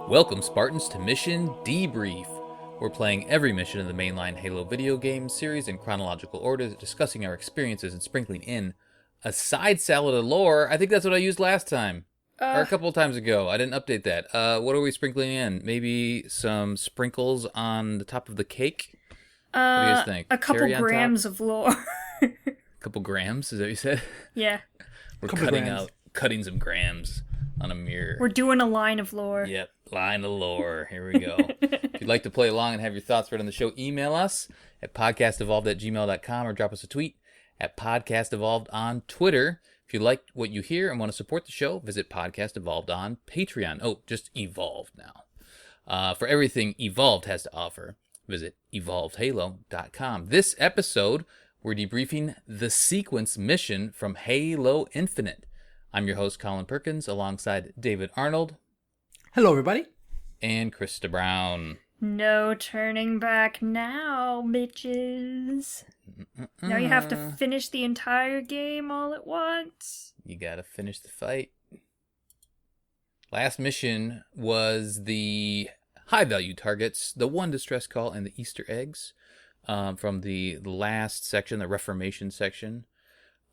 Welcome, Spartans, to Mission Debrief. We're playing every mission in the mainline Halo video game series in chronological order, discussing our experiences and sprinkling in a side salad of lore. I think that's what I used last time. Or a couple of times ago. I didn't update that. What are we sprinkling in? Maybe some sprinkles on the top of the cake? What do you guys think? A couple Cherry on grams top? of lore. A couple grams? Is that what you said? Yeah. We're Couple cutting some grams on a mirror. We're doing a line of lore. Yep, line of lore. Here we go. If you'd like to play along and have your thoughts read on the show, email us at podcastevolved@gmail.com or drop us a tweet at podcastevolved on Twitter. If you like what you hear and want to support the show, visit Podcast Evolved on Patreon. Oh, just Evolved now. For everything Evolved has to offer, visit evolvedhalo.com. This episode, we're debriefing the sequence mission from Halo Infinite. I'm your host, Colin Perkins, alongside David Arnold. Hello, everybody. And Krista Brown. No turning back now, bitches. Now you have to finish the entire game all at once. You gotta finish the fight. Last mission was the high-value targets, the one distress call, and the Easter eggs from the last section, the Reformation section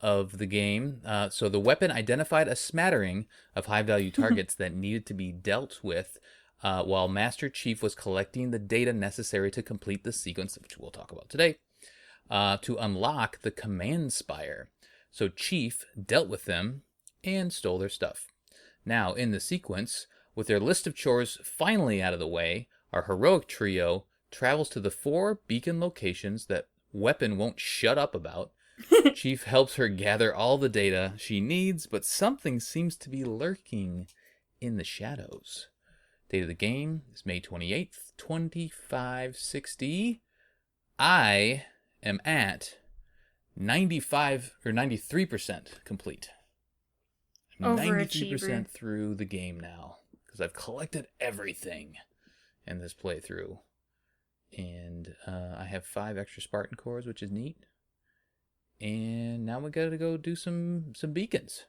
of the game. So the weapon identified a smattering of high-value targets that needed to be dealt with while Master Chief was collecting the data necessary to complete the sequence, which we'll talk about today, to unlock the command spire. So Chief dealt with them and stole their stuff. Now, in the sequence, with their list of chores finally out of the way, our heroic trio travels to the 4 beacon locations that Weapon won't shut up about. Chief helps her gather all the data she needs, but something seems to be lurking in the shadows. Date of the game is May 28th, 2560. I am at 95 or 93% complete. I'm 93% through the game now because I've collected everything in this playthrough. And I have 5 extra Spartan cores, which is neat. And now we gotta go do some beacons.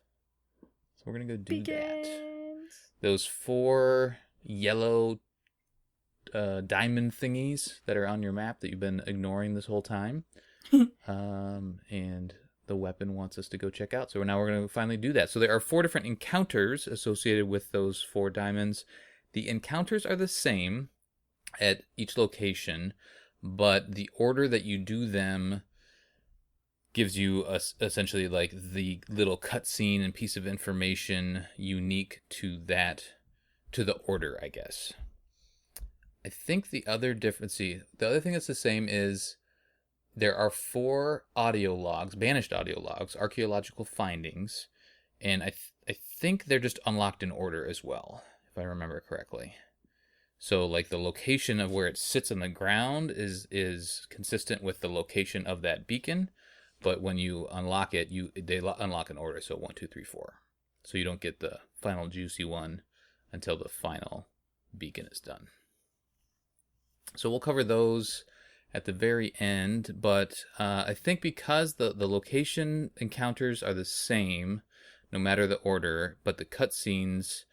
So we're gonna go do that. Those 4 yellow diamond thingies that are on your map that you've been ignoring this whole time. And the weapon wants us to go check out. So now we're gonna finally do that. So there are 4 different encounters associated with those 4 diamonds. The encounters are the same at each location, but the order that you do them gives you essentially like the little cutscene and piece of information unique to the order, I guess. I think the other thing that's the same is there are 4 audio logs, banished audio logs, archaeological findings, and I think they're just unlocked in order as well, if I remember correctly. So like the location of where it sits on the ground is consistent with the location of that beacon. But when you unlock it, they unlock an order, so 1, 2, 3, 4. So you don't get the final juicy one until the final beacon is done. So we'll cover those at the very end, but I think because the location encounters are the same, no matter the order, but the cutscenes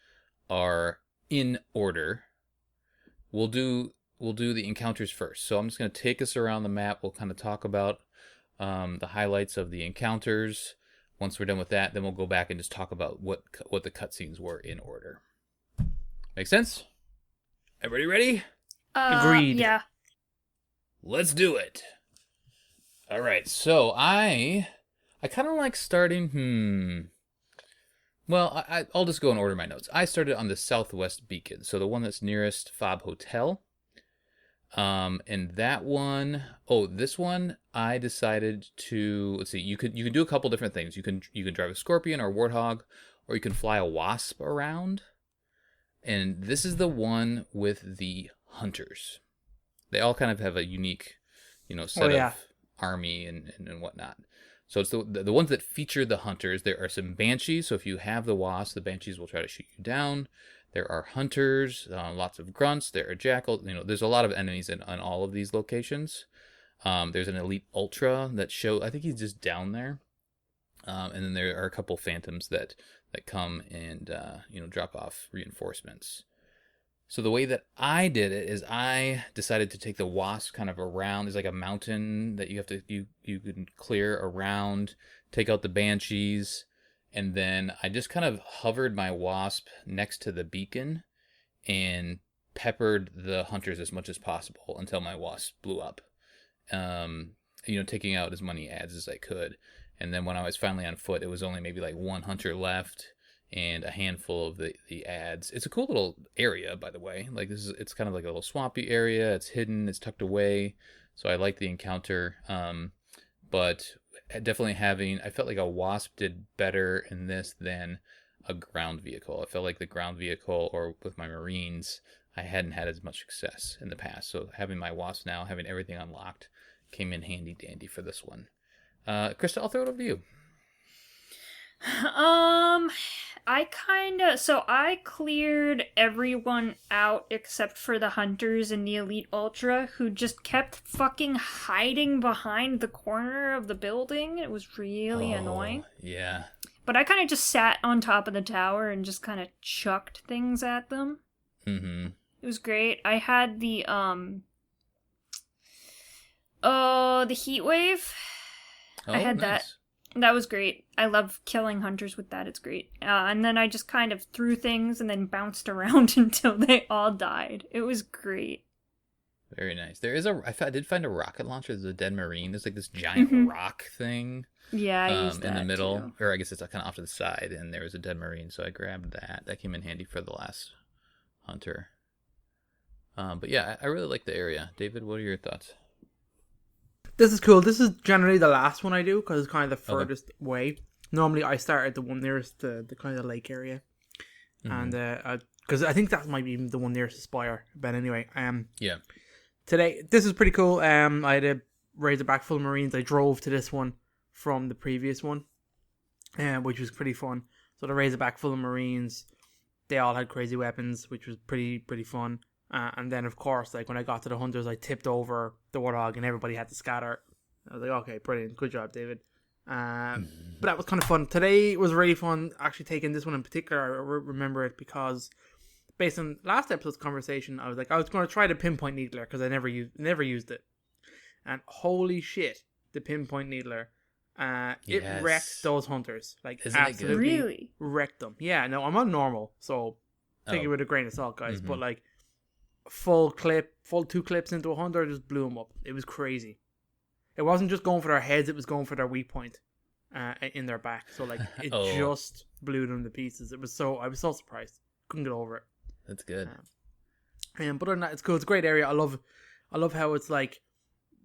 are in order, we'll do the encounters first. So I'm just going to take us around the map. We'll kind of talk about the highlights of the encounters. Once we're done with that, then we'll go back and just talk about what the cutscenes were in order. Make sense? Everybody ready? Agreed. Yeah. Let's do it. All right. So I kind of like starting. Well, I'll just go and order my notes. I started on the southwest beacon, so the one that's nearest Fob Hotel. And that one, this one, I decided to, let's see, you can do a couple different things. You can drive a Scorpion or a Warthog, or you can fly a Wasp around. And this is the one with the Hunters. They all kind of have a unique, set of army and whatnot. So it's the ones that feature the Hunters. There are some Banshees, so if you have the Wasp, the Banshees will try to shoot you down. There are Hunters, lots of Grunts, there are Jackals. There's a lot of enemies on all of these locations. There's an Elite Ultra that I think he's just down there. And then there are a couple Phantoms that come and drop off reinforcements. So the way that I did it is I decided to take the wasp kind of around. There's like a mountain that you have to you can clear around, take out the banshees, and then I just kind of hovered my wasp next to the beacon and peppered the hunters as much as possible until my wasp blew up. Taking out as many ads as I could. And then when I was finally on foot, it was only maybe like one hunter left and a handful of the ads. It's a cool little area, by the way. Like it's kind of like a little swampy area. It's hidden. It's tucked away. So I like the encounter. But definitely I felt like a wasp did better in this than a ground vehicle. I felt like the ground vehicle or with my Marines, I hadn't had as much success in the past. So having my wasp now, having everything unlocked, came in handy dandy for this one. Krista, I'll throw it over to you. I cleared everyone out except for the hunters and the Elite Ultra, who just kept fucking hiding behind the corner of the building. It was really annoying. Yeah. But I kind of just sat on top of the tower and just kind of chucked things at them. Mm-hmm. It was great. I had the heat wave. I had that. That was great. I love killing hunters with that. It's great. And then I just kind of threw things and then bounced around until they all died. It was great. Very nice. I did find a rocket launcher. There's a dead Marine. There's like this giant rock thing. Yeah, I used that in the middle, too. Or I guess it's kind of off to the side, and there was a dead Marine, so I grabbed that. That came in handy for the last hunter. But yeah, I really like the area. David, what are your thoughts? This is cool. This is generally the last one I do because it's kind of the furthest way. Normally, I start at the one nearest the kind of lake area, and because I think that might be the one nearest the spire. But anyway, yeah. Today, this is pretty cool. I had a Razorback full of Marines. I drove to this one from the previous one, which was pretty fun. So the Razorback full of Marines, they all had crazy weapons, which was pretty fun. And then, of course, like when I got to the hunters, I tipped over the warthog and everybody had to scatter. I was like, okay, brilliant. Good job, David. But that was kind of fun. Today was really fun, actually taking this one in particular. I remember it because based on last episode's conversation, I was like, I was going to try the pinpoint needler because I never used it. And holy shit, the pinpoint needler. It wrecked those hunters. Like, isn't absolutely it good? Really? Wrecked them. Yeah, no, I'm on normal, so take it with a grain of salt, guys. Mm-hmm. But like, full 2 clips into 100 just blew them up. It was crazy. It wasn't just going for their heads, it was going for their weak point in their back. So like it just blew them to pieces. I was so surprised. Couldn't get over it. That's good. But other than that, it's cool. It's a great area. I love how it's like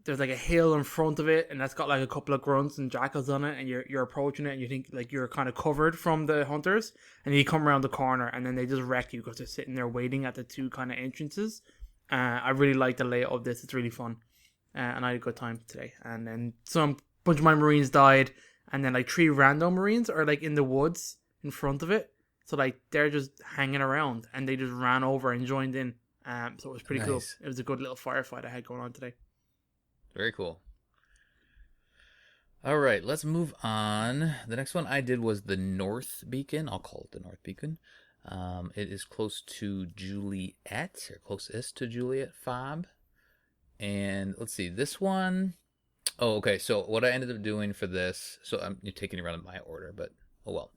there's like a hill in front of it, and that's got like a couple of grunts and jackals on it, and you're approaching it, and you think like you're kind of covered from the hunters, and you come around the corner, and then they just wreck you because they're sitting there waiting at the 2 kind of entrances. I really like the layout of this. It's really fun, and I had a good time today. And then bunch of my Marines died, and then like 3 random Marines are like in the woods in front of it, so like they're just hanging around, and they just ran over and joined in. So it was pretty cool. It was a good little firefight I had going on today. Very cool. All right, let's move on. The next one I did was the North Beacon. I'll call it the North Beacon. It is close to Juliet, or closest to Juliet Fob. And let's see, this one. Oh, okay. So what I ended up doing for this, you're taking it around in my order, but oh well.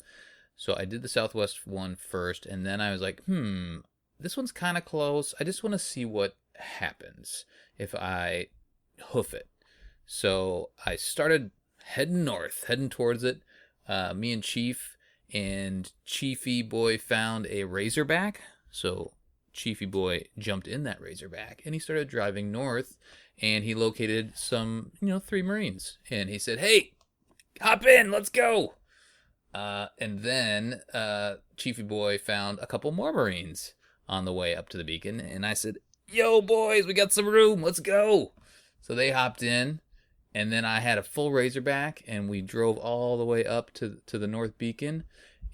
So I did the Southwest one first, and then I was like, this one's kind of close. I just want to see what happens if I hoof it. So I started heading towards it. Me and Chiefy Boy found a Razorback. So Chiefy Boy jumped in that Razorback and he started driving north, and he located some, 3 Marines, and he said, "Hey, hop in, let's go." And then Chiefy Boy found a couple more Marines on the way up to the beacon, and I said, "Yo, boys, we got some room, let's go." So they hopped in, and then I had a full Razorback, and we drove all the way up to the North Beacon,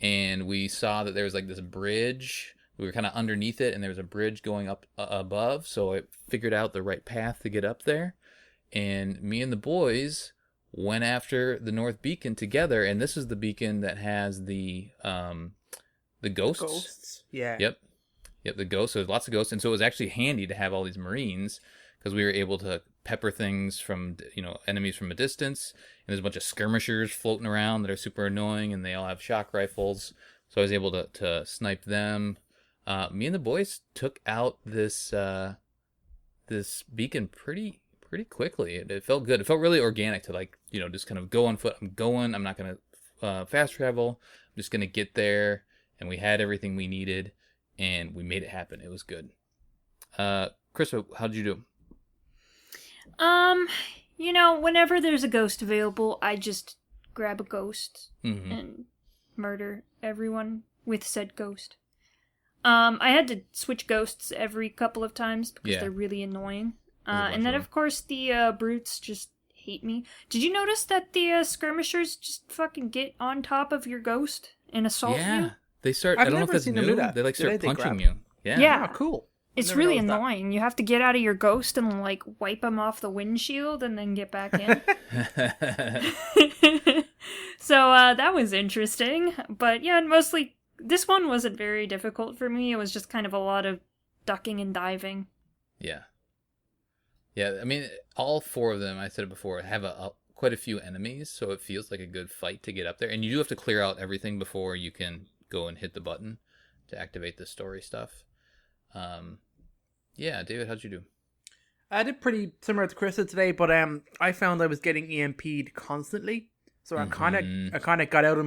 and we saw that there was like this bridge. We were kind of underneath it, and there was a bridge going up above, so I figured out the right path to get up there, and me and the boys went after the North Beacon together, and this is the beacon that has the ghosts. Ghosts? Yeah. Yep. Yep, the ghosts. So there's lots of ghosts, and so it was actually handy to have all these Marines because we were able to pepper things from enemies from a distance. And there's a bunch of skirmishers floating around that are super annoying, and they all have shock rifles. So I was able to snipe them. Me and the boys took out this beacon pretty quickly. It felt good. It felt really organic to just kind of go on foot. I'm going. I'm not gonna fast travel. I'm just gonna get there. And we had everything we needed, and we made it happen. It was good. Chris, how did you do? Whenever there's a ghost available, I just grab a ghost Mm-hmm. and murder everyone with said ghost. I had to switch ghosts every couple of times because they're really annoying. And then, of course, the brutes just hate me. Did you notice that the skirmishers just fucking get on top of your ghost and assault you? Yeah, they start. I've I don't know if never that's seen them new. do that. They start They punching grab. you. Yeah. Yeah. Oh, cool. It's Never really noticed that. annoying. You have to get out of your ghost and, wipe them off the windshield and then get back in. So, that was interesting. But, yeah, mostly, this one wasn't very difficult for me. It was just kind of a lot of ducking and diving. Yeah. Yeah, I mean, all 4 of them, I said it before, have quite a few enemies, so it feels like a good fight to get up there. And you do have to clear out everything before you can go and hit the button to activate the story stuff. Yeah, David, how'd you do? I did pretty similar to Chris today, but I found I was getting EMP'd constantly, so I kind of got out of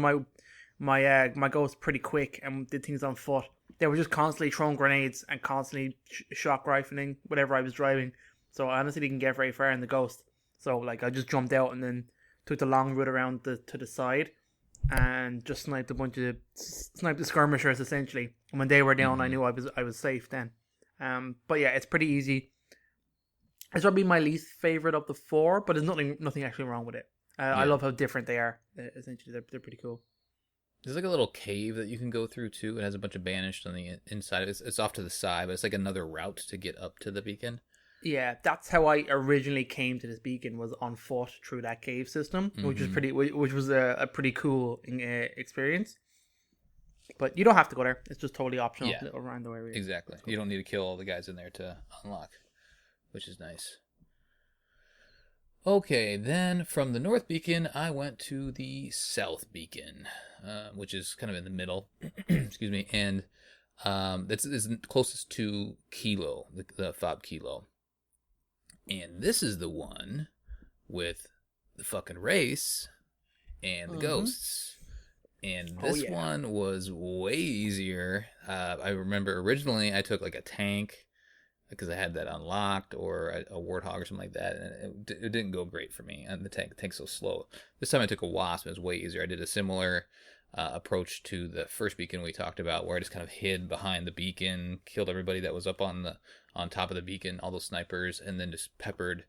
my ghost pretty quick and did things on foot. They were just constantly throwing grenades and constantly shock rifling whatever I was driving. So I honestly didn't get very far in the ghost. So I just jumped out and then took the long route around to the side and just sniped the skirmishers essentially. And when they were down, I knew I was safe then. But yeah, it's pretty easy. It's probably my least favorite of the 4, but there's nothing actually wrong with it. I love how different they are. Essentially, they're pretty cool. There's a little cave that you can go through too. It has a bunch of banished on the inside. It's off to the side, but it's like another route to get up to the beacon. Yeah, that's how I originally came to this beacon, was on foot through that cave system, which was a pretty cool experience. But you don't have to go there; it's just totally optional around the area. Exactly, you don't need to kill all the guys in there to unlock, which is nice. Okay, then from the North Beacon, I went to the South Beacon, which is kind of in the middle. Excuse me, and that's closest to Kilo, the Fob Kilo. And this is the one with the fucking race and the ghosts. And this one was way easier. I remember originally I took a tank because I had that unlocked, or a warthog or something like that. And it didn't go great for me. And the tank's so slow. This time I took a wasp. It was way easier. I did a similar approach to the first beacon we talked about, where I just kind of hid behind the beacon, killed everybody that was up on top of the beacon, all those snipers, and then just peppered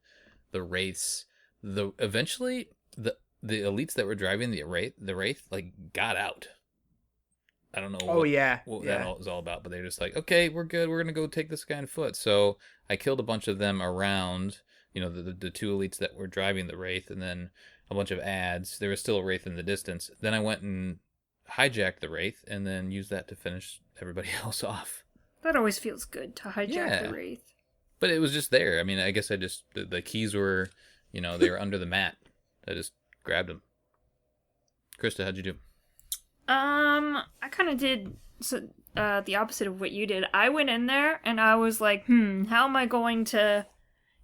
the wraiths. Eventually the elites that were driving the wraith got out. I don't know what that was all about, but they're just like, okay, we're good. We're gonna go take this guy on foot. So I killed a bunch of them around, the 2 elites that were driving the wraith, and then a bunch of ads. There was still a wraith in the distance. Then I went and hijacked the wraith, and then used that to finish everybody else off. That always feels good, to hijack the wraith. But it was just there. I mean, I guess the keys were, they were under the mat. I just grabbed them. Krista, how'd you do? I kind of did the opposite of what you did. I went in there and I was like, how am I going to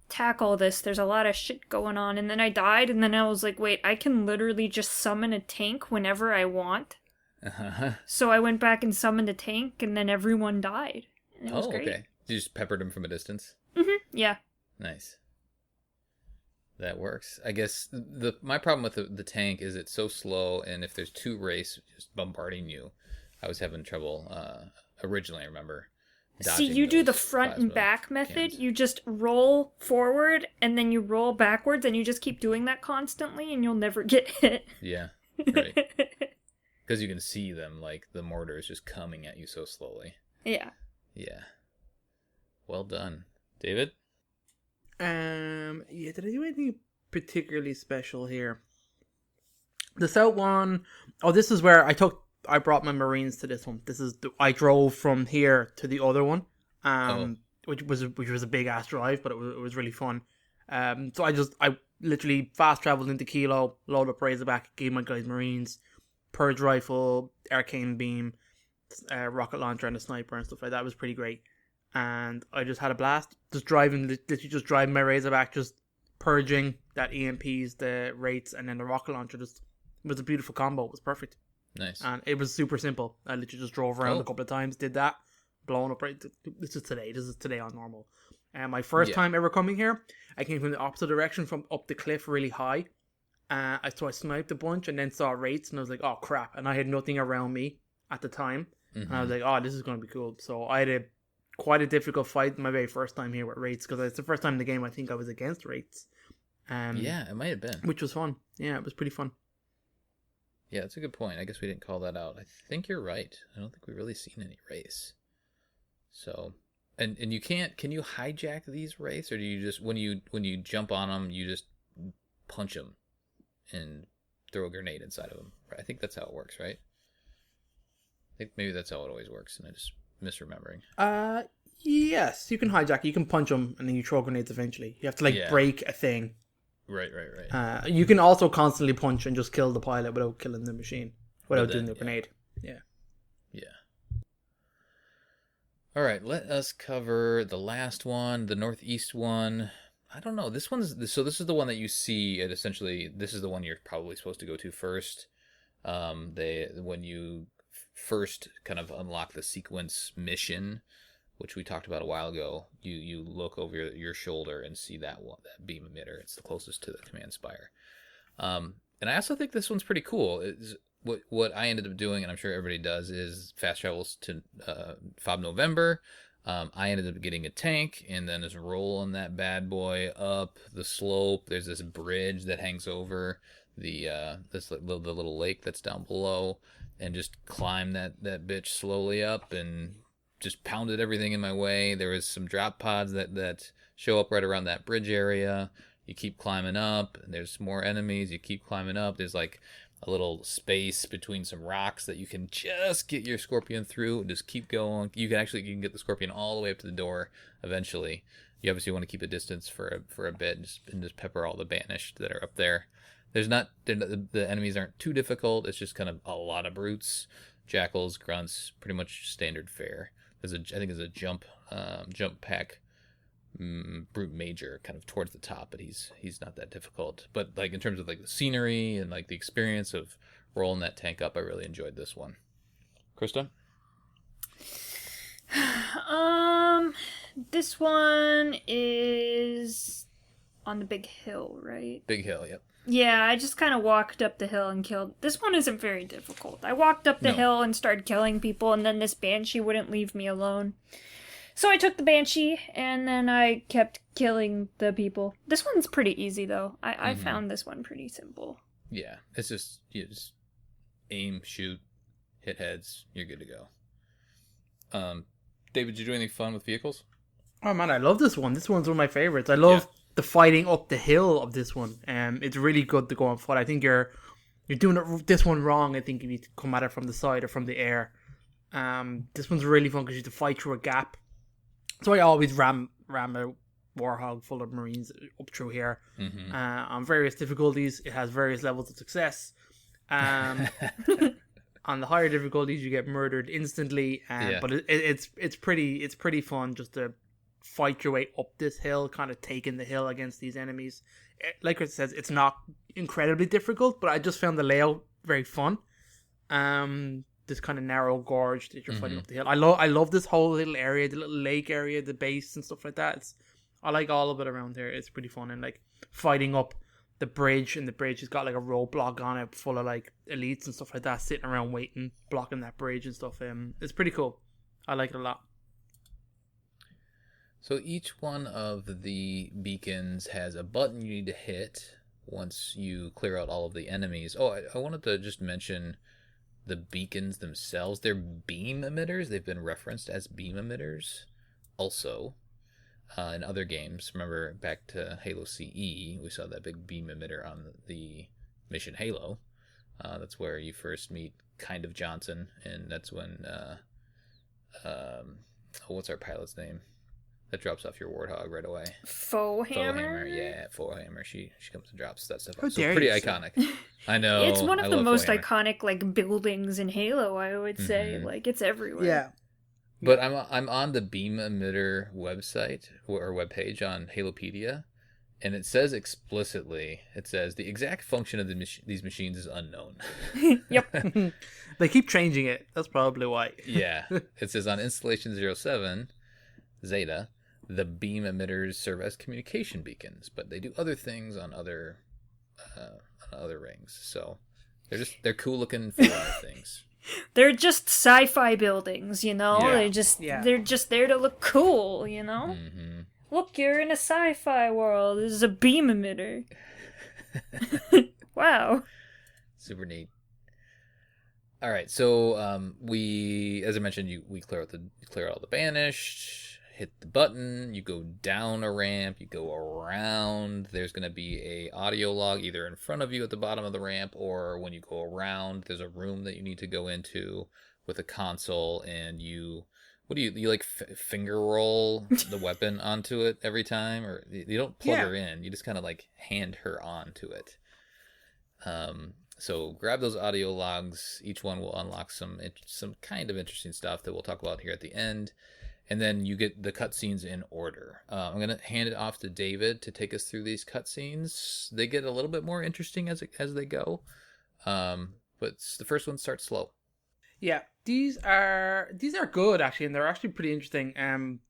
tackle this? There's a lot of shit going on. And then I died, and then I was like, wait, I can literally just summon a tank whenever I want. Uh-huh. So I went back and summoned a tank, and then everyone died. And it was great. Okay. You just peppered them from a distance? Mm-hmm, yeah. Nice. That works. I guess my problem with the tank is it's so slow, and if there's 2 wraiths just bombarding you, I was having trouble originally, I remember. See, you do the front and back method. Cannons. You just roll forward, and then you roll backwards, and you just keep doing that constantly, and you'll never get hit. Yeah, right. Because you can see them, the mortar is just coming at you so slowly. Yeah. Yeah. Well done. David? Did I do anything particularly special here? The South one, this is where I took I brought my Marines to this one. I drove from here to the other one, which was a big ass drive, but it was really fun. So I literally fast traveled into Kilo, load up Razorback, gave my guys Marines, Purge Rifle, Arcane Beam, Rocket Launcher, and a Sniper and stuff like that. It was pretty great, and I just had a blast. Literally just driving my Razorback, just purging that EMPs, the rates, and then the Rocket Launcher. It was a beautiful combo. It was perfect. Nice. And it was super simple. I literally just drove around a couple of times, did that, blowing up. Right, this is today on normal. And my first time ever coming here, I came from the opposite direction, from up the cliff really high. So I sniped a bunch and then saw rates, and I was like, oh crap. And I had nothing around me at the time. Mm-hmm. And I was like, oh, this is going to be cool. So I had quite a difficult fight my very first time here with rates, because it's the first time in the game I think I was against rates. Yeah, it might have been. Which was fun. Yeah, it was pretty fun. Yeah, that's a good point. I guess we didn't call that out. I think you're right. I don't think we've really seen any race. So, and can you hijack these race, or do you just, when you jump on them, you just punch them and throw a grenade inside of them? I think that's how it works, right? I think maybe that's how it always works, and I just misremembering. Yes, you can hijack. You can punch them, and then you throw grenades eventually. You have to break a thing. Right. You can also constantly punch and just kill the pilot without killing the machine, without doing the grenade. Yeah. All right, let us cover the last one, the northeast one. I don't know. This is the one that you see at, essentially, this is the one you're probably supposed to go to first. When you first kind of unlock the sequence mission, which we talked about a while ago, you look over your shoulder and see that beam emitter. It's the closest to the command spire. And I also think this one's pretty cool. What I ended up doing, and I'm sure everybody does, is fast travels to Fob November. I ended up getting a tank, and then just rolling that bad boy up the slope. There's this bridge that hangs over the little lake that's down below, and just climb that bitch slowly up and just pounded everything in my way. There was some drop pods that show up right around that bridge area. You keep climbing up, and there's more enemies. You keep climbing up. There's like a little space between some rocks that you can just get your Scorpion through and just keep going. You can get the Scorpion all the way up to the door eventually. You obviously want to keep a distance for a bit and just pepper all the banished that are up there. The enemies aren't too difficult. It's just kind of a lot of brutes, jackals, grunts, pretty much standard fare. I think there's a jump pack brute major kind of towards the top, but he's not that difficult. But like in terms of like the scenery and like the experience of rolling that tank up, I really enjoyed this one. Krista? This one is on the big hill, right? Big hill, yep. Yeah, I just kind of walked up the hill and killed. This one isn't very difficult. I walked up the hill and started killing people, and then this banshee wouldn't leave me alone. So I took the banshee, and then I kept killing the people. This one's pretty easy, though. I found this one pretty simple. Yeah, it's just, you just aim, shoot, hit heads, you're good to go. David, did you do anything fun with vehicles? Oh man, I love this one. This one's one of my favorites. I love the fighting up the hill of this one. It's really good to go and fight. I think you're doing this one wrong. I think if you come at it from the side or from the air. This one's really fun because you have to fight through a gap. So I always ram a Warhog full of Marines up through here. Mm-hmm. On various difficulties, it has various levels of success. On the higher difficulties, you get murdered instantly. But it's pretty fun just to fight your way up this hill, kind of taking the hill against these enemies. Like it says, it's not incredibly difficult, but I just found the layout very fun. This kind of narrow gorge that you're fighting up the hill. I love this whole little area, the little lake area, the base and stuff like that. I like all of it around here. It's pretty fun, and like fighting up the bridge, and the bridge has got like a roadblock on it full of like elites and stuff like that sitting around waiting, blocking that bridge and stuff. It's pretty cool. I like it a lot. So each one of the beacons has a button you need to hit once you clear out all of the enemies. Oh, I wanted to just mention the beacons themselves. They're beam emitters. They've been referenced as beam emitters also in other games. Remember back to Halo CE, we saw that big beam emitter on the mission Halo. That's where you first meet kind of Johnson, and that's when what's our pilot's name? That drops off your warthog right away. Foehammer? Yeah, Foehammer. She comes and drops that stuff How off. So dare pretty you, iconic. I know. It's one of the most Foehammer. iconic like buildings in Halo, I would say. Like it's everywhere. Yeah. But I'm on the beam emitter website or webpage on Halopedia, and it says explicitly, the exact function of these machines is unknown. Yep. They keep changing it. That's probably why. Yeah. It says on Installation 07, Zeta, the beam emitters serve as communication beacons, but they do other things on other rings. So they're cool looking for a lot of things. They're just sci-fi buildings, you know? Yeah. They're just there to look cool, you know? Mm-hmm. Look, you're in a sci-fi world. This is a beam emitter. Wow. Super neat. All right, so we, as I mentioned, we clear out all the banished, hit the button, you go down a ramp, you go around. There's going to be a audio log either in front of you at the bottom of the ramp, or when you go around, there's a room that you need to go into with a console, and you like finger roll the weapon onto it every time, or you don't plug her in, you just kind of like hand her onto it. So grab those audio logs. Each one will unlock some kind of interesting stuff that we'll talk about here at the end. And then you get the cutscenes in order. I'm going to hand it off to David to take us through these cutscenes. They get a little bit more interesting as they go. But the first one starts slow. Yeah, these are good actually, and they're actually pretty interesting.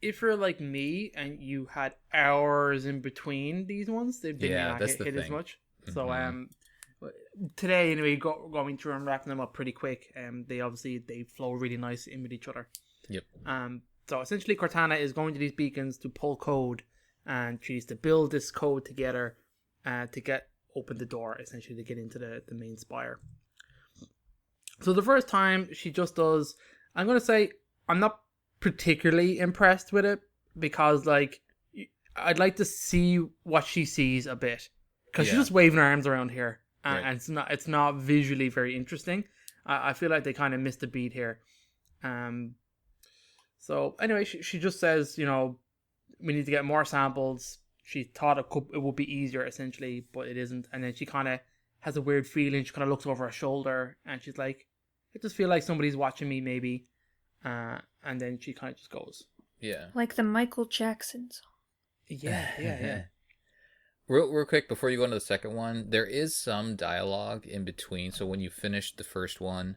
If you're like me and you had hours in between these ones, they didn't not hit as much. Mm-hmm. So today anyway, going through and wrapping them up pretty quick. They flow really nice in with each other. Yep. So essentially, Cortana is going to these beacons to pull code, and she needs to build this code together to open the door, essentially to get into the main spire. So the first time she just does, I'm going to say I'm not particularly impressed with it, because like I'd like to see what she sees a bit, because she's just waving her arms around here, and it's not visually very interesting. I feel like they kind of missed a beat here. So anyway, she just says, we need to get more samples. She thought it would be easier essentially, but it isn't. And then she kind of has a weird feeling. She kind of looks over her shoulder and she's like, I just feel like somebody's watching me maybe. And then she kind of just goes. Yeah. Like the Michael Jackson song. Yeah. Real quick, before you go into the second one, there is some dialogue in between. So when you finish the first one,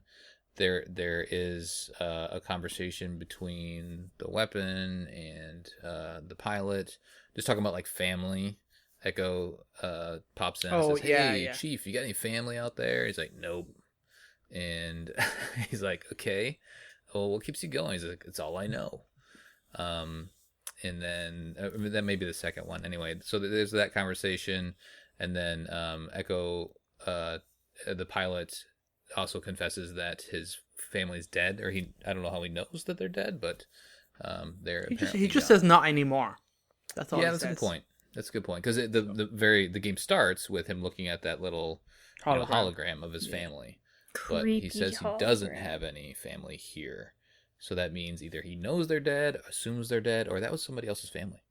there is a conversation between the weapon and the pilot, just talking about like family. Echo pops in and says, "Hey, Chief, you got any family out there?" He's like, "Nope." And he's like, "Okay, well, what keeps you going?" He's like, "It's all I know." And then that may be the second one. Anyway, so there's that conversation, and then Echo, the pilot, also confesses that his family's dead, or I don't know how he knows that they're dead, but they're he just says not anymore. That's all. Yeah, that's a good point. That's a good point, because the game starts with him looking at that little hologram of his family, but he says he doesn't have any family here. So that means either he knows they're dead, assumes they're dead, or that was somebody else's family.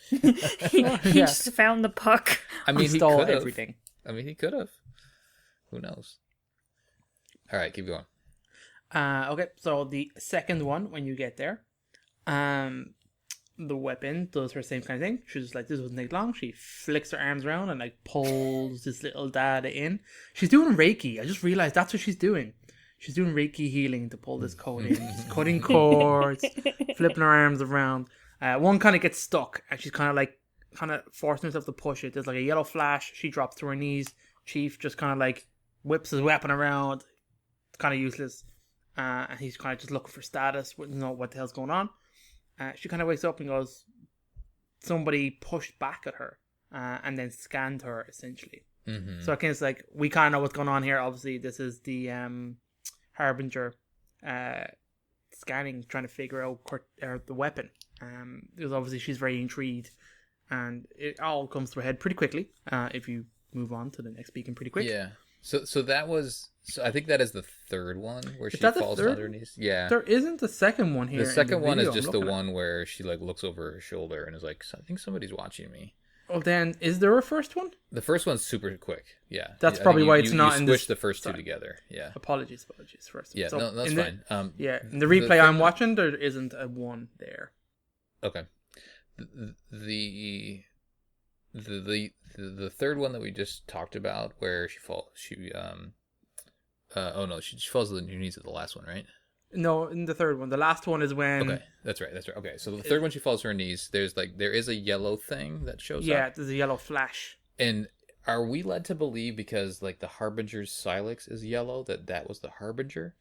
he just found the puck. I mean, he stole could have. everything. I mean, he could have. Who knows? All right, keep going. Okay, so the second one, when you get there, the weapon does her same kind of thing. She's just like, this doesn't take long. She flicks her arms around and like pulls this little data in. She's doing Reiki. I just realized that's what she's doing. She's doing Reiki healing to pull this code in. She's cutting cords, flipping her arms around. One kind of gets stuck, and she's kind of forcing herself to push it. There's like a yellow flash. She drops to her knees. Chief just kind of like whips his weapon around. It's kind of useless. And he's kind of just looking for status. Doesn't know what the hell's going on. She kind of wakes up and goes, somebody pushed back at her and then scanned her, essentially. Mm-hmm. So I guess like we kind of know what's going on here. Obviously, this is the Harbinger scanning, trying to figure out the weapon. Because obviously she's very intrigued, and it all comes to a head pretty quickly if you move on to the next beacon pretty quick. Yeah. So that was. So I think that is the third one where she Is that the falls third on her knees. Yeah. There isn't a second one here. The second one is video just I'm the looking at. one where she like looks over her shoulder and is like, I think somebody's watching me. Well, then, is there a first one? The first one's super quick. Yeah. That's I probably think why it's not you in squish this. the first two Sorry. together. Yeah. Apologies. First. Yeah, So no, that's in the- fine. Yeah, in the replay I'm watching, there isn't a one there. Okay. The third one that we just talked about, where she falls, she falls on her knees at the last one, right? No, in the third one. The last one is when. Okay, that's right. Okay, so the third one, she falls to her knees. There is a yellow thing that shows up. Yeah, there's a yellow flash. And are we led to believe because like the Harbinger's Silex is yellow that was the Harbinger?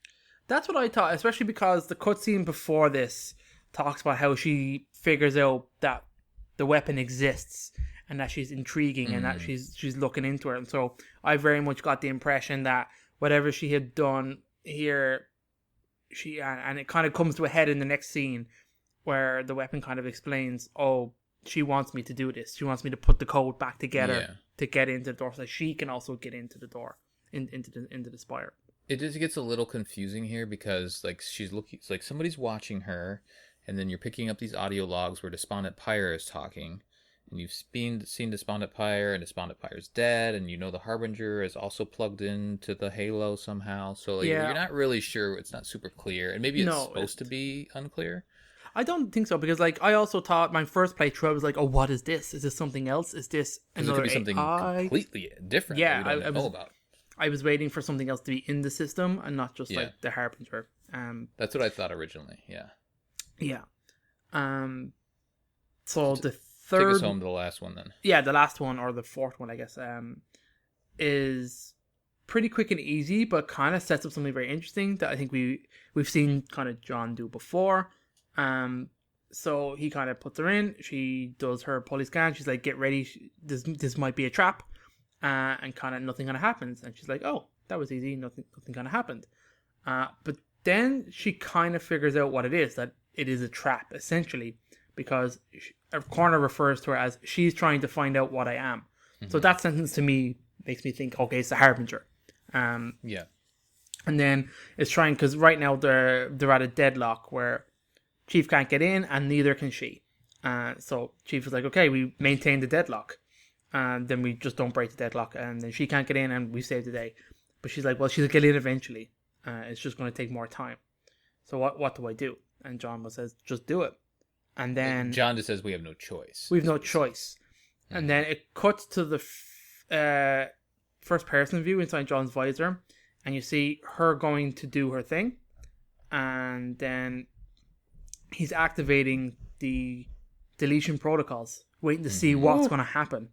That's what I thought, especially because the cutscene before this talks about how she figures out that the weapon exists and that she's intriguing and that she's looking into it. And so I very much got the impression that whatever she had done here, and it kind of comes to a head in the next scene where the weapon kind of explains, oh, she wants me to do this. She wants me to put the code back together to get into the door so she can also get into the door, into the spire. It just gets a little confusing here because like she's looking, it's like somebody's watching her, and then you're picking up these audio logs where Despondent Pyre is talking, and you've seen Despondent Pyre, and Despondent Pyre's dead, and you know the Harbinger is also plugged into the Halo somehow. So like, you're not really sure. It's not super clear, and maybe it's supposed to be unclear. I don't think so, because like I also thought my first playthrough I was like, oh, what is this? Is this something else? Is this another it could be something completely different that we don't know about. I was waiting for something else to be in the system and not just like the Harbinger. That's what I thought originally. Yeah. Yeah. So the third. Take us home to the last one then. Yeah, the last one, or the fourth one, I guess, is pretty quick and easy, but kind of sets up something very interesting that I think we've seen kind of John do before. So he kind of puts her in. She does her pulley scan. She's like, "Get ready. This might be a trap." And kind of nothing kind of happens, and she's like, "Oh, that was easy. Nothing kind of happened." But then she kind of figures out what it is, that it is a trap essentially, because Corner refers to her as she's trying to find out what I am. Mm-hmm. So that sentence to me makes me think, okay, it's the Harbinger. Yeah. And then it's trying, because right now they're at a deadlock where Chief can't get in and neither can she. So Chief is like, okay, we maintain the deadlock. And then we just don't break the deadlock, and then she can't get in and we save the day. But she's like, well, she'll get in eventually. It's just going to take more time. So what do I do? And John says, just do it. And then John just says we have no choice. We have no choice. Mm-hmm. And then it cuts to the first person view inside John's visor, and you see her going to do her thing, and then he's activating the deletion protocols, waiting to see what's going to happen.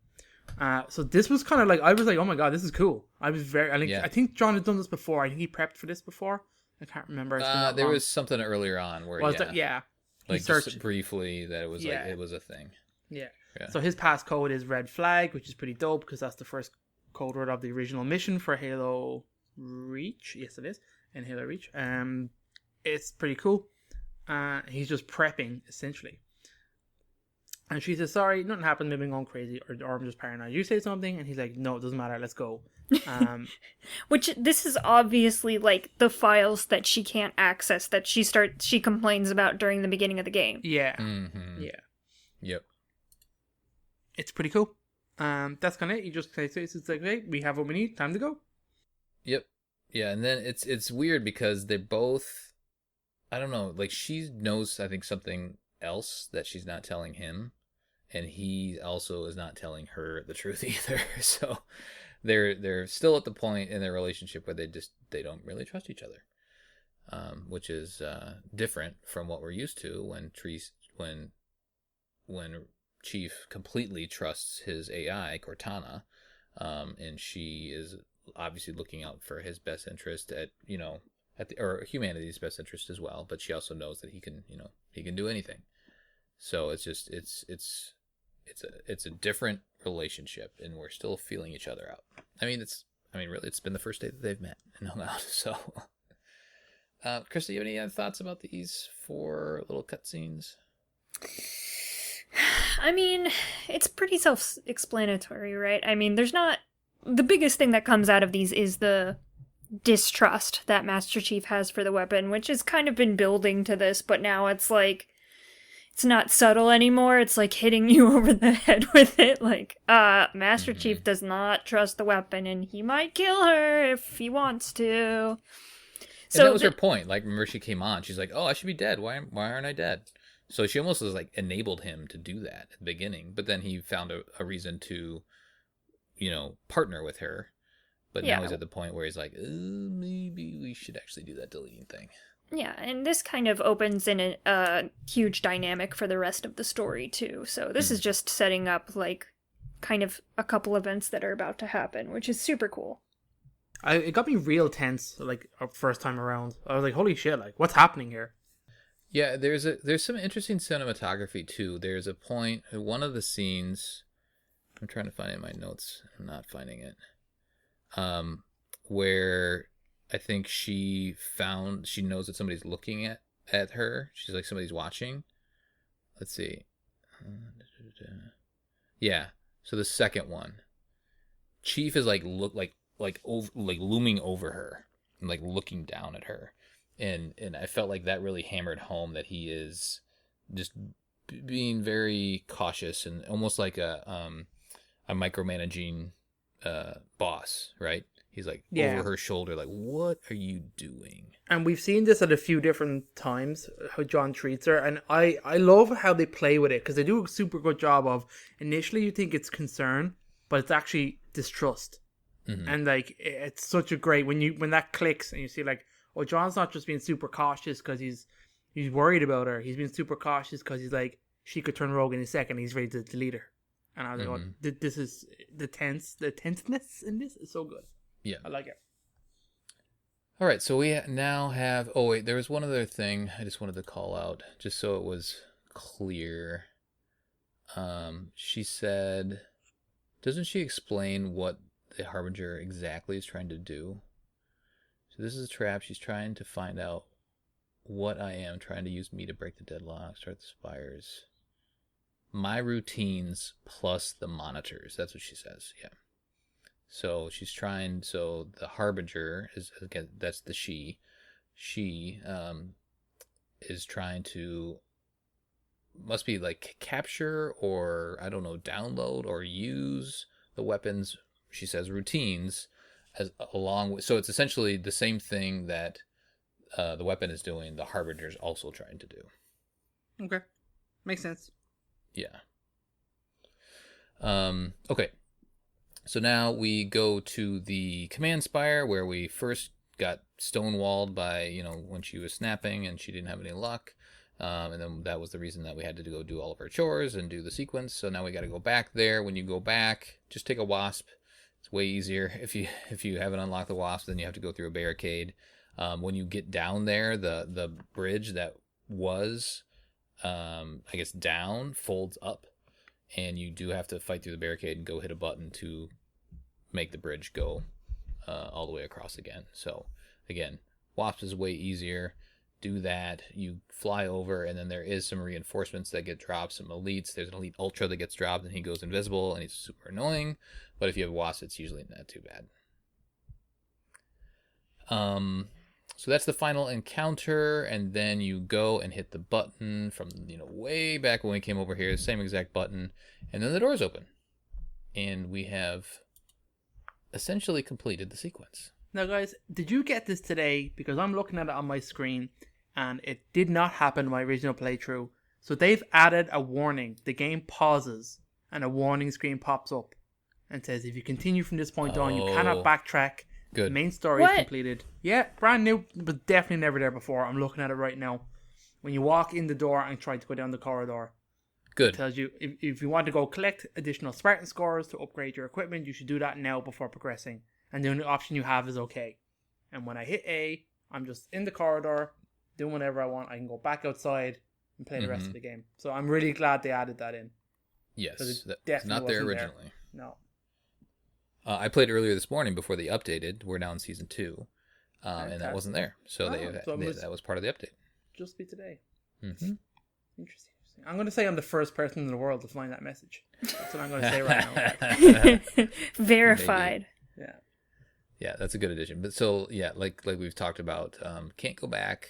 So this was kind of like, I was like, oh my god, this is cool. I think John had done this before. I think he prepped for this before. I can't remember. There was something earlier on where like just briefly that it was like it was a thing. Yeah. So his passcode is Red Flag, which is pretty dope because that's the first code word of the original mission for Halo Reach. Yes, it is in Halo Reach. It's pretty cool. He's just prepping essentially. And she says, sorry, nothing happened, maybe I'm going crazy, or I'm just paranoid. You say something, and he's like, no, it doesn't matter, let's go. Which, this is obviously, like, the files that she can't access, that she complains about during the beginning of the game. Yeah. Mm-hmm. Yeah. Yep. It's pretty cool. That's kind of it. You just say, it's like, hey, we have what we need, time to go. Yep. Yeah, and then it's weird because they're both, I don't know, like, she knows, I think, something else that she's not telling him. And he also is not telling her the truth either. So they're still at the point in their relationship where they don't really trust each other, which is different from what we're used to when Chief completely trusts his AI Cortana, and she is obviously looking out for his best interest or humanity's best interest as well. But she also knows that he can do anything. So it's a different relationship, and we're still feeling each other out. Really, it's been the first day that they've met and hung out. So, Krista, you have any other thoughts about these 4 little cutscenes? I mean, it's pretty self-explanatory, right? I mean, there's not the biggest thing that comes out of these is the distrust that Master Chief has for the weapon, which has kind of been building to this, but now it's like, it's not subtle anymore. It's like hitting you over the head with it. Like, Master Chief does not trust the weapon, and he might kill her if he wants to. So and that was her point. Like, remember she came on, she's like, oh, I should be dead. Why aren't I dead? So she almost was like enabled him to do that at the beginning, but then he found a reason to, partner with her. But now he's at the point where he's like, maybe we should actually do that deleting thing. Yeah, and this kind of opens in a huge dynamic for the rest of the story, too. So this is just setting up, like, kind of a couple events that are about to happen, which is super cool. It got me real tense, like, first time around. I was like, holy shit, like, what's happening here? Yeah, there's some interesting cinematography, too. There's a point, one of the scenes, I'm trying to find it in my notes, I'm not finding it, where I think she knows that somebody's looking at her. She's like, somebody's watching. Let's see. Yeah. So the second one, Chief is like looming over her and like looking down at her, and I felt like that really hammered home that he is just being very cautious and almost like a micromanaging boss, right? He's like over her shoulder, like, what are you doing? And we've seen this at a few different times, how John treats her. And I love how they play with it, because they do a super good job of, initially you think it's concern, but it's actually distrust. Mm-hmm. And like, it's such a great, when that clicks and you see like, oh, John's not just being super cautious because he's worried about her. He's being super cautious because he's like, she could turn rogue in a second. He's ready to delete her. And I was like, oh, this is the tenseness in this is so good. Yeah. I like it. All right, so we now have... Oh, wait, there was one other thing I just wanted to call out, just so it was clear. She said... Doesn't she explain what the Harbinger exactly is trying to do? So this is a trap. She's trying to find out what I am, trying to use me to break the deadlock, start the spires. My routines plus the monitors. That's what she says, yeah. So she's trying, so the Harbinger is, again, that's the she. She is trying to, must be like capture or, I don't know, download or use the weapons, she says, routines, as along with, so it's essentially the same thing that the weapon is doing, the Harbinger is also trying to do. Okay. Makes sense. Yeah. Okay. So now we go to the command spire where we first got stonewalled by, when she was snapping and she didn't have any luck. And then that was the reason that we had to go do all of our chores and do the sequence. So now we got to go back there. When you go back, just take a wasp. It's way easier. If you haven't unlocked the wasp, then you have to go through a barricade. When you get down there, the bridge that was, I guess, down folds up. And you do have to fight through the barricade and go hit a button to make the bridge go all the way across again. So, again, Wasp is way easier. Do that. You fly over, and then there is some reinforcements that get dropped, some elites. There's an Elite Ultra that gets dropped, and he goes invisible, and he's super annoying. But if you have Wasp, it's usually not too bad. So that's the final encounter, and then you go and hit the button from, way back when we came over here, same exact button, and then the doors open. And we have essentially completed the sequence. Now, guys, did you get this today? Because I'm looking at it on my screen, and it did not happen in my original playthrough. So they've added a warning. The game pauses, and a warning screen pops up and says, if you continue from this point on, you cannot backtrack. Good. The main story is completed. Yeah, brand new, but definitely never there before. I'm looking at it right now. When you walk in the door and try to go down the corridor, good. It tells you if you want to go collect additional Spartan scores to upgrade your equipment, you should do that now before progressing. And the only option you have is OK. And when I hit A, I'm just in the corridor, doing whatever I want. I can go back outside and play the rest of the game. So I'm really glad they added that in. Yes, that's not there originally. There. No. I played earlier this morning before they updated. We're now in season 2, and that wasn't there. So, that was part of the update. Just be today. Mm-hmm. Interesting. I'm going to say I'm the first person in the world to find that message. That's what I'm going to say right now. Verified. Yeah, that's a good addition. But so yeah, like we've talked about, can't go back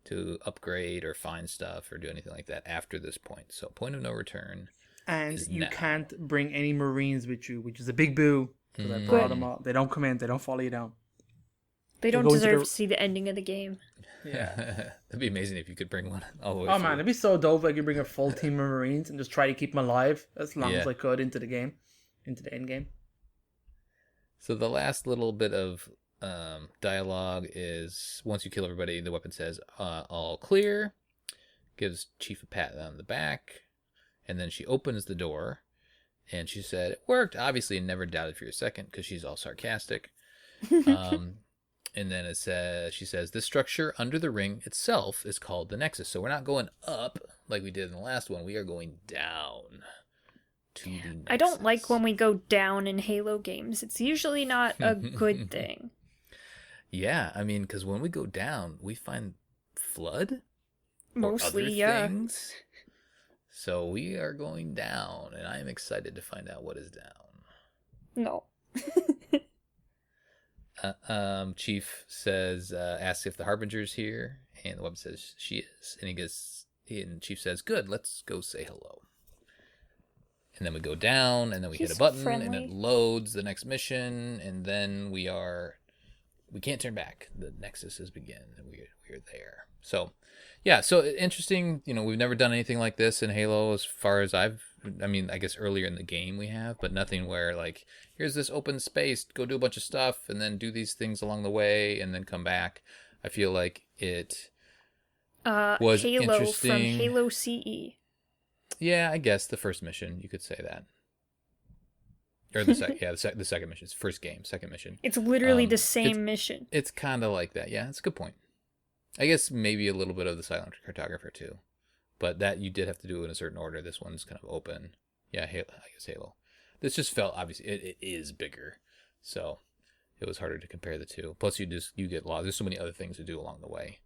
to upgrade or find stuff or do anything like that after this point. So point of no return. And you now. can't bring any Marines with you, which is a big boo. Because I brought them up. They don't come in. They don't follow you down. They don't deserve to see the ending of the game. Yeah. That'd be amazing if you could bring one all the way man, it'd be so dope if I could bring a full team of Marines and just try to keep them alive as long as I could into the game, into the end game. So the last little bit of dialogue is, once you kill everybody, the weapon says, all clear, gives Chief a pat on the back, and then she opens the door, and she said, it worked, obviously, and never doubted for a second, because she's all sarcastic. And then it says, she says, this structure under the ring itself is called the Nexus. So we're not going up like we did in the last one. We are going down to the Nexus. I don't like when we go down in Halo games. It's usually not a good thing. Yeah, I mean, because when we go down, we find flood. Mostly, yeah. Things. So we are going down, and I am excited to find out what is down. No. Chief says, asks if the Harbinger's here, and the weapon says she is, and Chief says, good, let's go say hello. And then we go down, and then we hit a button, and it loads the next mission, and then we can't turn back. The Nexus has begun, and we're there. So, yeah, so interesting. We've never done anything like this in Halo as far as I guess earlier in the game we have, but nothing where, like, here's this open space, go do a bunch of stuff, and then do these things along the way, and then come back. I feel like it was Halo interesting. From Halo CE. Yeah, I guess the first mission, you could say that. Or the second, the second mission. It's first game, second mission. It's literally the same mission. It's kind of like that. Yeah, that's a good point. I guess maybe a little bit of the Silent Cartographer too, but that you did have to do it in a certain order. This one's kind of open. Yeah, I guess Halo. This just felt, obviously it is bigger, so it was harder to compare the two. Plus, you get lost. There's so many other things to do along the way.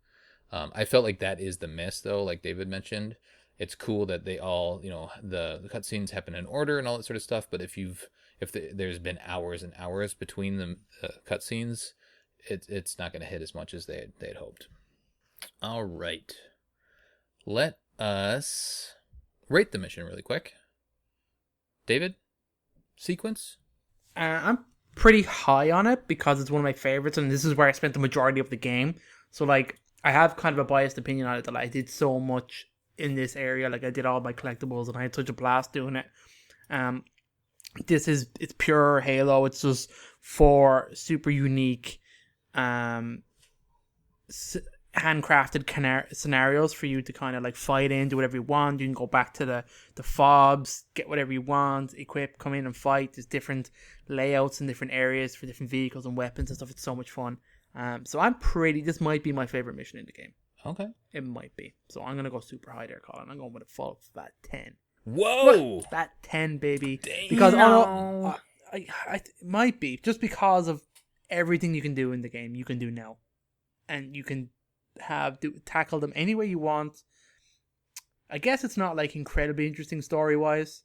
I felt like that is the miss, though. Like David mentioned, it's cool that they all, the cutscenes happen in order and all that sort of stuff. But if there's been hours and hours between the cutscenes, it's not going to hit as much as they had hoped. All right, let us rate the mission really quick. David, sequence? I'm pretty high on it because it's one of my favorites, and this is where I spent the majority of the game. So, like, I have kind of a biased opinion on it that I did so much in this area. Like, I did all my collectibles, and I had such a blast doing it. It's pure Halo. It's just 4 super unique, handcrafted scenarios for you to kind of like fight in, do whatever you want. You can go back to the fobs, get whatever you want, equip, come in and fight. There's different layouts in different areas for different vehicles and weapons and stuff. It's so much fun. So this might be my favorite mission in the game. Okay. It might be. So I'm going to go super high there, Colin. I'm going with a full fat 10. Whoa! Fat 10, baby. Damn. Because it might be. Just because of everything you can do in the game, you can do now. And you can tackle them any way you want. I guess it's not like incredibly interesting story-wise.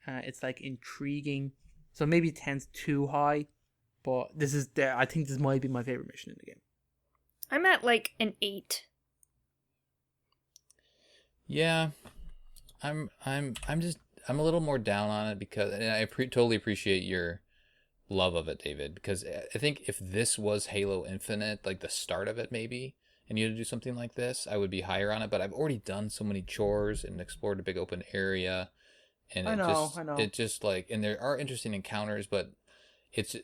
It's like intriguing. So maybe 10's too high. But I think this might be my favorite mission in the game. I'm at like an 8. Yeah, I'm a little more down on it because, and I totally appreciate your love of it, David, because I think if this was Halo Infinite, like the start of it maybe, and you had to do something like this, I would be higher on it. But I've already done so many chores and explored a big open area, and I know. It just like, and there are interesting encounters, but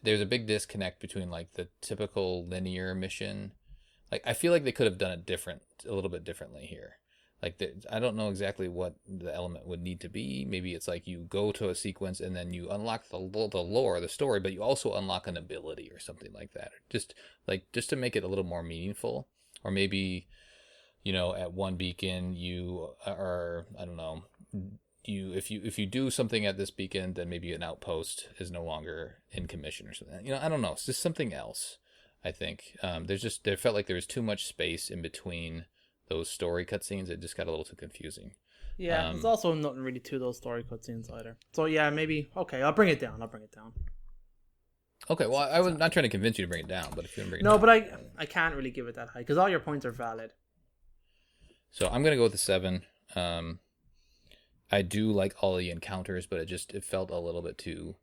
there's a big disconnect between like the typical linear mission. Like, I feel like they could have done it a little bit differently here. Like, I don't know exactly what the element would need to be. Maybe it's like you go to a sequence and then you unlock the lore, the story, but you also unlock an ability or something like that. Just to make it a little more meaningful. Or maybe, at one beacon you are, I don't know, if you do something at this beacon, then maybe an outpost is no longer in commission or something. I don't know. It's just something else, I think. There felt like there was too much space in between those story cutscenes. It just got a little too confusing. Yeah, there's also nothing really to those story cutscenes either. So yeah, maybe, okay, I'll bring it down. Okay, well, I was not trying to convince you to bring it down, but if you want to bring it No, down. but I can't really give it that high, because all your points are valid. So I'm going to go with the 7. I do like all the encounters, but it felt a little bit too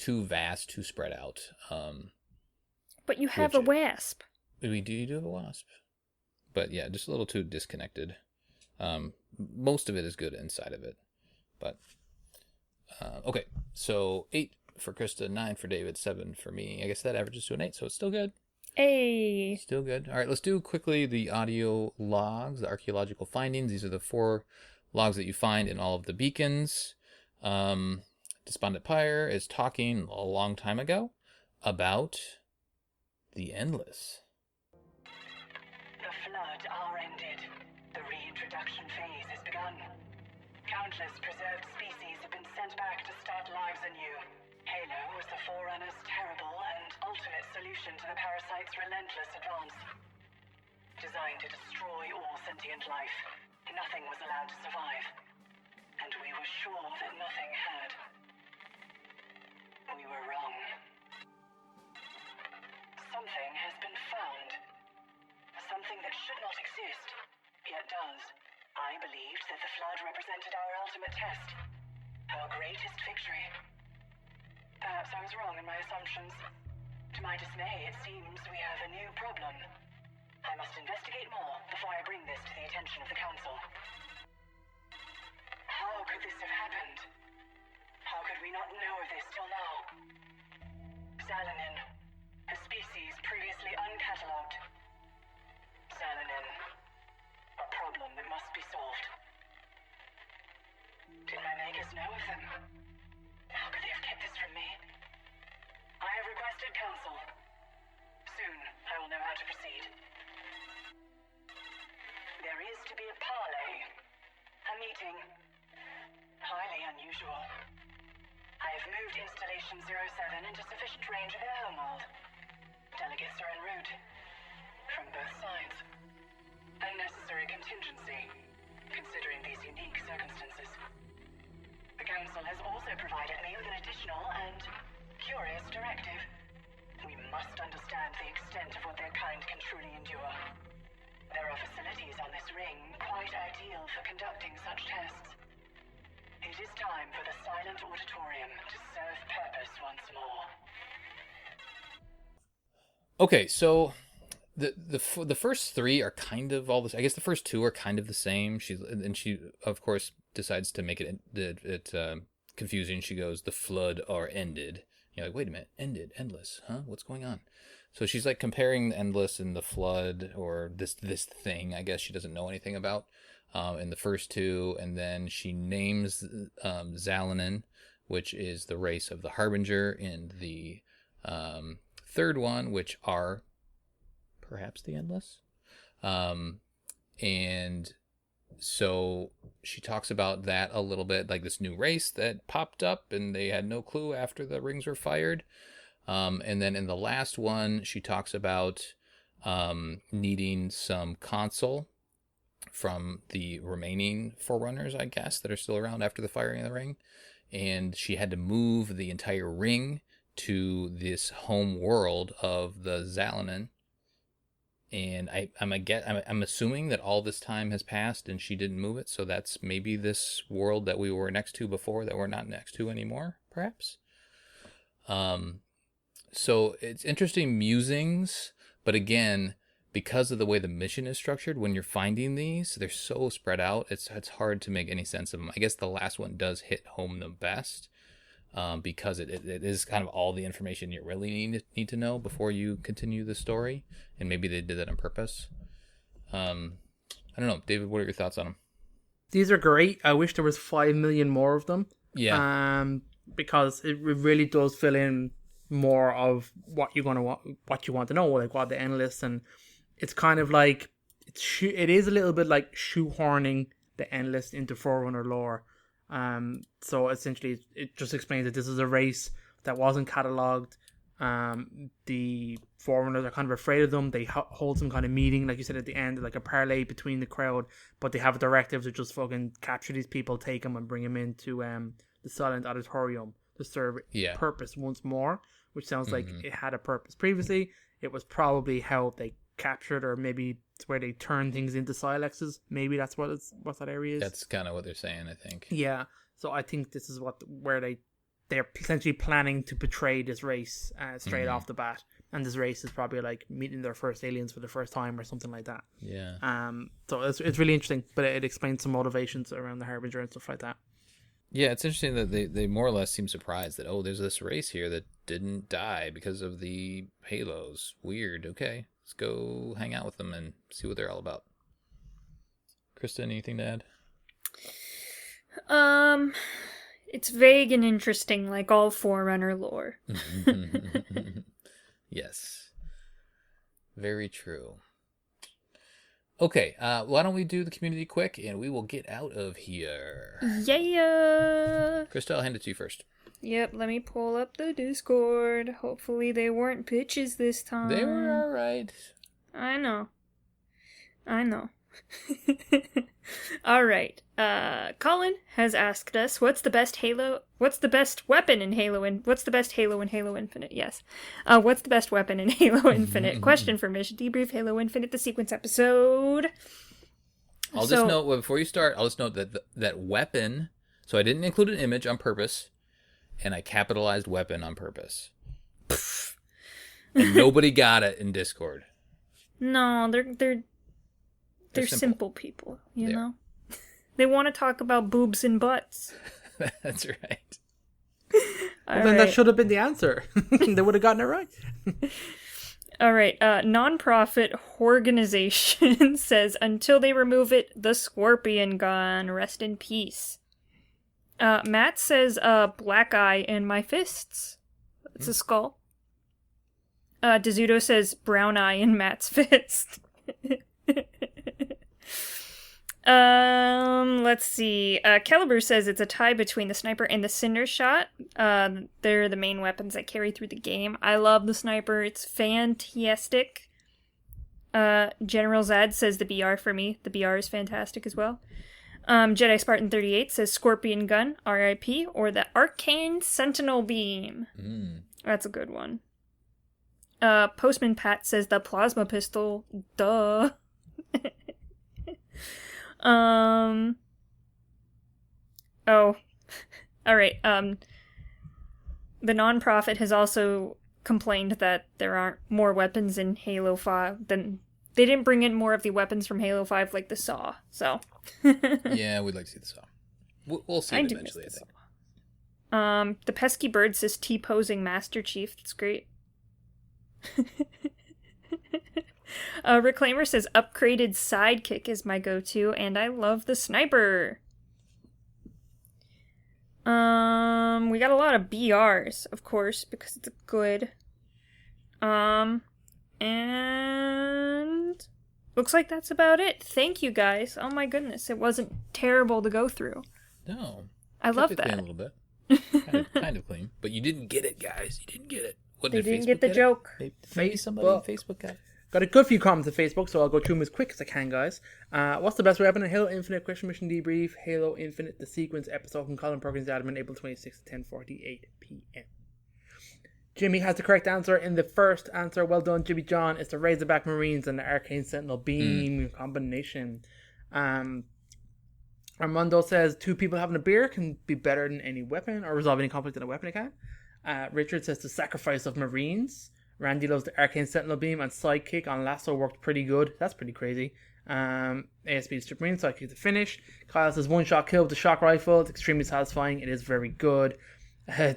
vast, too spread out. But you have a wasp. We do have a wasp. But yeah, just a little too disconnected. Most of it is good inside of it. But, okay, so 8 for Krista, 9 for David, 7 for me. I guess that averages to an 8, so it's still good. Hey. Still good. All right, let's do quickly the audio logs, the archaeological findings. These are the 4 logs that you find in all of the beacons. Despondent Pyre is talking a long time ago about the Endless. The flood are ended. The reintroduction phase has begun. Countless preserved species have been sent back to start lives anew. Halo was the Forerunner's terrible and ultimate solution to the parasite's relentless advance. Designed to destroy all sentient life, nothing was allowed to survive. And we were sure that nothing had. We were wrong. Something has been found. Something that should not exist, yet does. I believed that the flood represented our ultimate test. Our greatest victory. Perhaps I was wrong in my assumptions. To my dismay, it seems we have a new problem. I must investigate more before I bring this to the attention of the Council. How could this have happened? How could we not know of this till now? Xalanin, a species previously uncatalogued. Xalanin, a problem that must be solved. Did my makers know of them? How could they have kept this from me? I have requested counsel. Soon, I will know how to proceed. There is to be a parley. A meeting. Highly unusual. I have moved Installation 07 into sufficient range of their homeworld. Delegates are en route. From both sides. A necessary contingency, considering these unique circumstances. The Council has also provided me with an additional and curious directive. We must understand the extent of what their kind can truly endure. There are facilities on this ring quite ideal for conducting such tests. It is time for the silent auditorium to serve purpose once more. Okay, so the first 3 are kind of all this. I guess the first 2 are kind of the same. She of course decides to make it confusing. She goes, "The flood are ended." You're like, wait a minute, ended, endless, huh? What's going on? So she's like comparing the endless and the flood, or this thing, I guess she doesn't know anything about, in the first 2, and then she names Xalanin, which is the race of the Harbinger, in the third one, which are perhaps the Endless. And so she talks about that a little bit, like this new race that popped up and they had no clue after the rings were fired. And then in the last one, she talks about needing some console from the remaining Forerunners, I guess, that are still around after the firing of the ring. And she had to move the entire ring to this home world of the Xalanin. And I'm assuming that all this time has passed and she didn't move it, so that's maybe this world that we were next to before that we're not next to anymore, perhaps. So it's interesting musings, but again, because of the way the mission is structured, when you're finding these, they're so spread out, it's hard to make any sense of them. I guess the last one does hit home the best. Because it is kind of all the information you really need to know before you continue the story, and maybe they did that on purpose. I don't know, David. What are your thoughts on them? These are great. I wish there was 5 million more of them. Yeah. Because it really does fill in more of what you want to know, like what the endless, and it's kind of like it is a little bit like shoehorning the endless into Forerunner lore. So essentially it just explains that this is a race that wasn't catalogued. The Forerunners are kind of afraid of them. They hold some kind of meeting, like you said at the end, like a parley between the crowd, but they have a directive to just fucking capture these people, take them and bring them into the silent auditorium. to serve Yeah. purpose once more, which sounds like it had a purpose previously. It was probably how they captured, or maybe it's where they turn things into Silexes. Maybe that's what that area is. That's kind of what they're saying, I think. Yeah. So I think this is where they're essentially planning to portray this race straight off the bat, and this race is probably like meeting their first aliens for the first time or something like that. Yeah. So it's really interesting, but it explains some motivations around the Harbinger and stuff like that. Yeah, it's interesting that they more or less seem surprised that, oh, there's this race here that didn't die because of the halos. Weird. Okay, let's go hang out with them and see what they're all about. Krista, anything to add? It's vague and interesting, like all Forerunner lore. Yes. Very true. Okay, why don't we do the community quick, and we will get out of here. Yeah! Krista, I'll hand it to you first. Yep, let me pull up the Discord. Hopefully they weren't pitches this time. They were alright. I know. Alright. Colin has asked us, what's the best weapon in Halo what's the best Halo in Halo Infinite? Yes. What's the best weapon in Halo Infinite? Question for Mission Debrief, Halo Infinite, the sequence episode. I'll just note, before you start, that weapon, so I didn't include an image on purpose, and I capitalized weapon on purpose. And nobody got it in Discord. No, they're simple people, you know? They want to talk about boobs and butts. That's right. Well, then that should have been the answer. They would have gotten it right. All right. Non-profit organization says, until they remove it, the Scorpion gun. Rest in peace. Matt says, black eye in my fists. It's a skull. Dezuto says, brown eye in Matt's fist. Let's see. Caliber says it's a tie between the sniper and the cinder shot. They're the main weapons that carry through the game. I love the sniper. It's fantastic. General Zad says the BR for me. The BR is fantastic as well. Jedi Spartan 38 says Scorpion Gun, RIP, or the Arcane Sentinel Beam. That's a good one. Postman Pat says the Plasma Pistol. Duh. Oh. Alright, the non-profit has also complained that there aren't more weapons in Halo 5 than... They didn't bring in more of the weapons from Halo 5 like the Saw, so... Yeah, we'd like to see the Saw. We'll see it eventually, I think. The Pesky Bird says T-posing Master Chief. That's great. Reclaimer says upgraded sidekick is my go-to, and I love the sniper. We got a lot of BRs, of course, because it's good. And looks like that's about it. Thank you guys. Oh my goodness, it wasn't terrible to go through. No. I love that. Clean a little bit. kind of clean. But you didn't get it, guys. You didn't get it. They didn't get the joke. Maybe somebody on Facebook got it. Got a good few comments on Facebook, so I'll go through them as quick as I can, guys. What's the best weapon in Halo Infinite? Question Mission Debrief. Halo Infinite, the sequence episode from Colin Perkins Admin, April 26th, 10:48 p.m. Jimmy has the correct answer in the first answer. Well done, Jimmy John. It's the Razorback Marines and the Arcane Sentinel Beam combination. Armando says 2 people having a beer can be better than any weapon, or resolve any conflict in a weapon it can. Richard says the sacrifice of Marines. Randy loves the Arcane Sentinel Beam, and Sidekick on Lasso worked pretty good. That's pretty crazy. ASB Strip Marine, Sidekick to finish. Kyle says 1-shot kill with the shock rifle. It's extremely satisfying. It is very good.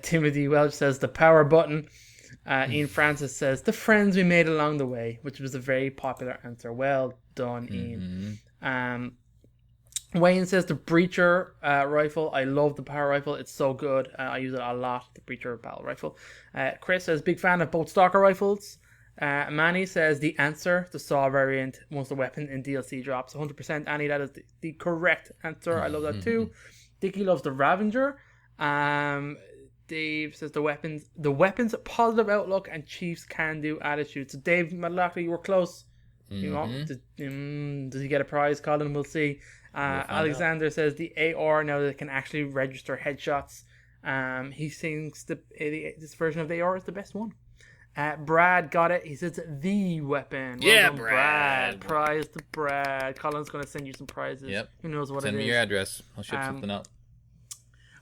Timothy Welch says the power button. Ian Francis says the friends we made along the way, which was a very popular answer. Well done, Ian. Wayne says the Breacher rifle. I love the power rifle. It's so good. I use it a lot, the Breacher battle rifle. Chris says big fan of both Stalker rifles. Manny says the answer, the Saw variant, once the weapon in DLC drops. 100% Annie, that is the correct answer. I love that too. Dickie loves the Ravager. Dave says the weapons positive outlook and Chief's can-do attitude. So Dave Madlockley, you were close. You know, does he get a prize, Colin? We'll see. Alexander says the AR, now that it can actually register headshots. He thinks this version of the AR is the best one. Brad got it. He says the weapon. Well yeah, done, Brad. Prize to Brad. Colin's going to send you some prizes. Yep. Who knows what Send it me is. your address. I'll ship something out.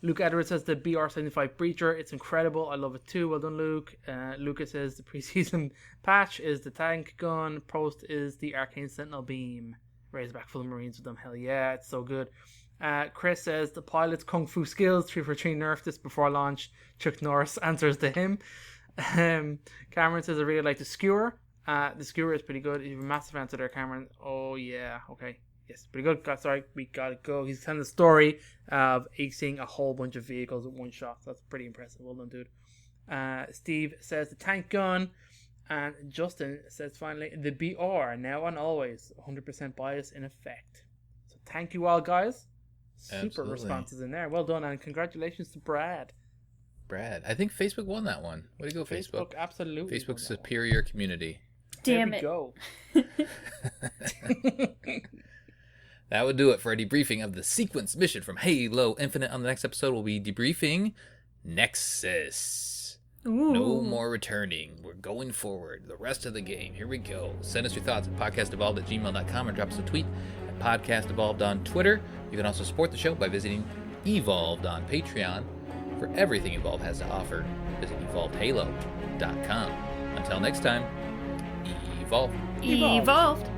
Luke Edwards says the BR-75 Breacher. It's incredible. I love it too. Well done, Luke. Lucas says the preseason patch is the tank gun. Post is the Arcane Sentinel beam. Razorback full of Marines with them. Hell yeah, it's so good. Chris says the pilot's kung fu skills 343 nerfed this before launch. Chuck Norris answers to him. Cameron says I really like the skewer. The skewer is pretty good. You have a massive answer there, Cameron. Oh yeah, okay. Yes, pretty good. Sorry, we gotta go. He's telling the story of seeing a whole bunch of vehicles at one shot. That's pretty impressive. Well done, dude. Steve says the tank gun. And Justin says finally, the BR, now and always, 100% bias in effect. So thank you all, guys. Super Absolutely. responses in there. Well done, and congratulations to Brad. I think Facebook won that one. Way to go, Facebook. Absolutely. Facebook's superior community. Damn it. Go. That would do it for a debriefing of the sequence mission from Halo Infinite. On the next episode, we'll be debriefing Nexus. Ooh. No more returning. We're going forward. The rest of the game. Here we go. Send us your thoughts at podcastevolved@gmail.com or drop us a tweet at podcastevolved on Twitter. You can also support the show by visiting Evolved on Patreon. For everything Evolved has to offer, visit evolvedhalo.com. Until next time, Evolve. Evolved.